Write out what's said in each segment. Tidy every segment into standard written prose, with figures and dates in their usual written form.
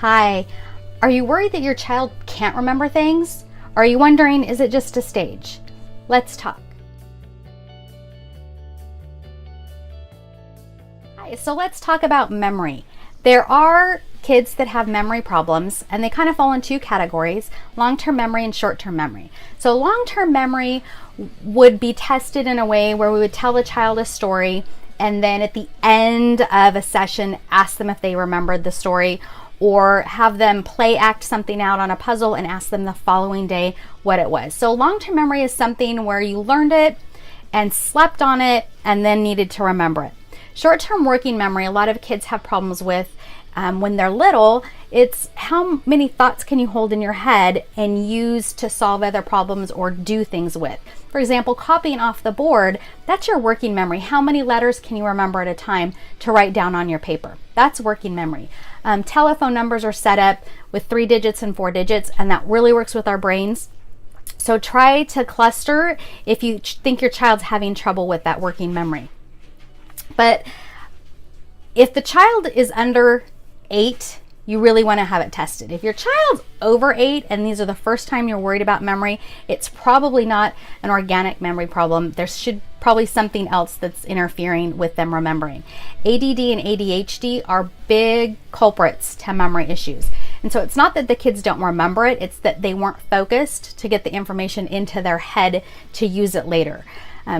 Hi, are you worried that your child can't remember things? Are you wondering, is it just a stage? Let's talk. Hi, so let's talk about memory. There are kids that have memory problems, and they kind of fall in two categories: long-term memory and short-term memory. So long-term memory would be tested in a way where we would tell the child a story, and then at the end of a session ask them if they remembered the story, or have them play act something out on a puzzle and ask them the following day what it was. So long-term memory is something where you learned it and slept on it and then needed to remember it. Short-term working memory, a lot of kids have problems with when they're little. It's how many thoughts can you hold in your head and use to solve other problems or do things with. For example, copying off the board, that's your working memory. How many letters can you remember at a time to write down on your paper? That's working memory. Telephone numbers are set up with 3 digits and 4 digits, and that really works with our brains. So try to cluster if you think your child's having trouble with that working memory. But if the child is under 8, you really want to have it tested. If your child's over 8 and these are the first time you're worried about memory, it's probably not an organic memory problem. There should probably something else that's interfering with them remembering. ADD and ADHD are big culprits to memory issues. And so it's not that the kids don't remember it, it's that they weren't focused to get the information into their head to use it later.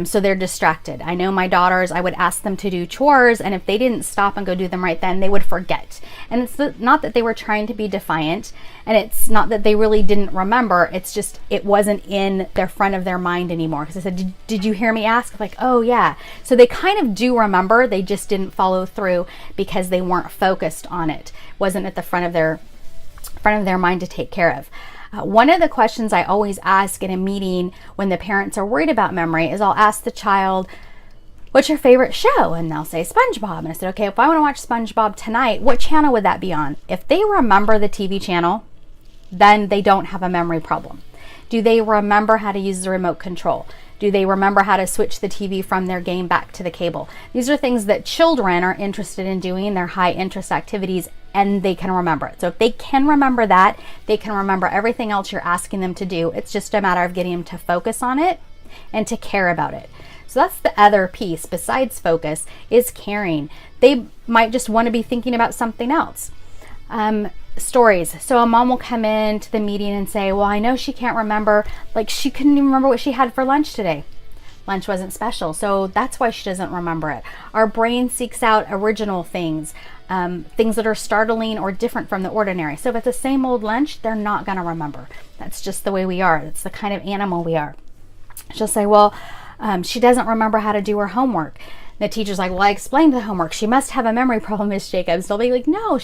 So they're distracted. I know my daughters, I would ask them to do chores, and if they didn't stop and go do them right then, they would forget. And it's not that they were trying to be defiant, and it's not that they really didn't remember, it's just it wasn't in their front of their mind anymore. Because I said, did you hear me ask? Like, oh yeah. So they kind of do remember, they just didn't follow through because they weren't focused on it. It wasn't at the front of their mind to take care of. One of the questions I always ask in a meeting when the parents are worried about memory is I'll ask the child, what's your favorite show? And they'll say SpongeBob. And I said, okay, if I want to watch SpongeBob tonight, what channel would that be on? If they remember the TV channel, then they don't have a memory problem. Do they remember how to use the remote control? Do they remember how to switch the TV from their game back to the cable? These are things that children are interested in doing. They're high interest activities, and they can remember it. So if they can remember that, they can remember everything else you're asking them to do. It's just a matter of getting them to focus on it and to care about it. So that's the other piece besides focus, is caring. They might just want to be thinking about something else. Stories. So a mom will come in to the meeting and say, well, I know she can't remember, like she couldn't even remember what she had for lunch today. Lunch wasn't special, so that's why she doesn't remember it. Our brain seeks out original things, things that are startling or different from the ordinary. So if it's the same old lunch, they're not going to remember. That's just the way we are. That's the kind of animal we are. She'll say, well, she doesn't remember how to do her homework. The teacher's like, well, I explained the homework. She must have a memory problem, Miss Jacobs. They'll be like, no,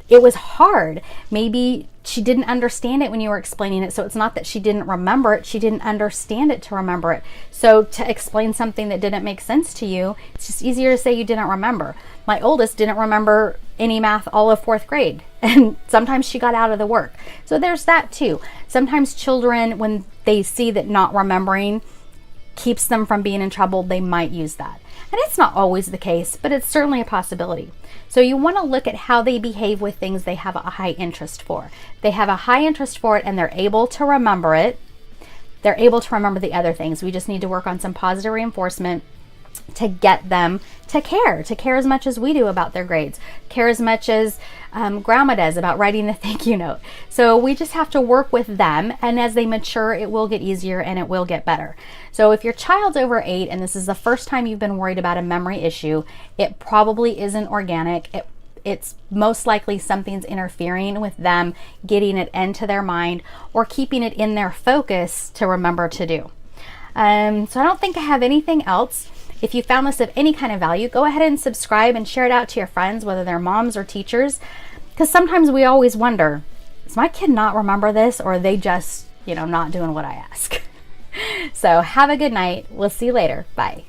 it was hard. Maybe she didn't understand it when you were explaining it. So it's not that she didn't remember it. She didn't understand it to remember it. So to explain something that didn't make sense to you, it's just easier to say you didn't remember. My oldest didn't remember any math all of 4th grade. And sometimes she got out of the work. So there's that too. Sometimes children, when they see that not remembering keeps them from being in trouble, they might use that. And it's not always the case, but it's certainly a possibility. So you want to look at how they behave with things they have a high interest for. They have a high interest for it and they're able to remember it. They're able to remember the other things. We just need to work on some positive reinforcement to get them to care as much as we do about their grades, care as much as grandma does about writing the thank you note. So we just have to work with them, and as they mature, it will get easier and it will get better. So if your child's over 8 and this is the first time you've been worried about a memory issue, it probably isn't organic. It's most likely something's interfering with them getting it into their mind or keeping it in their focus to remember to do. So I don't think I have anything else. If you found this of any kind of value, go ahead and subscribe and share it out to your friends, whether they're moms or teachers, because sometimes we always wonder, does my kid not remember this, or are they just, not doing what I ask? So have a good night. We'll see you later. Bye.